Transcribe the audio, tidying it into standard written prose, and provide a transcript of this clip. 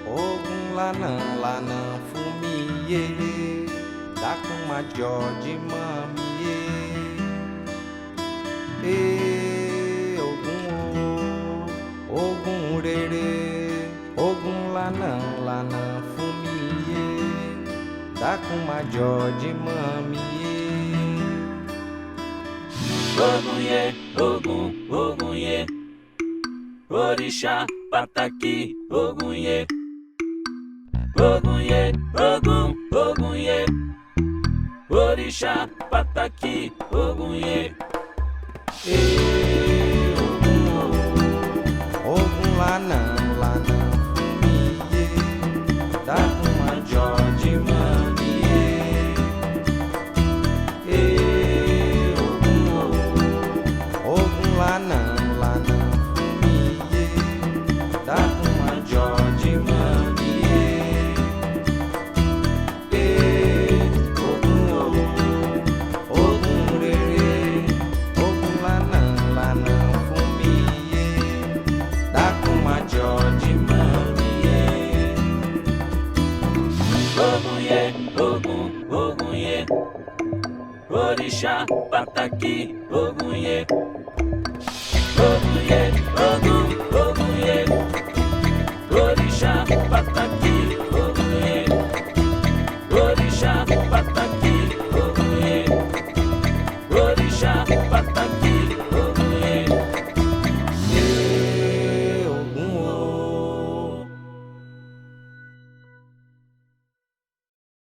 Ogun lanã fumie, dá com major de mamie. Ogun rere, Ogun lanã fumie, dá com major de mamie. Ogun ye, Ogun ye, Orixá Pataki, Ogun ye, Ogun ye, Ogun ye, Orixá Pataki, Ogun ye. Ogun lanã fumie, dá com major de mamie. Ogun lanã fumie, dá com major de mamie. Ogun rere, Ogun lanã fumie, dá com major de mamie. Ogun ye, Ogun ye, Orixá Pataki, Ogun ye, Ogun ye, Ogun ye, Orixá Pataki, Ogun ye, Orixá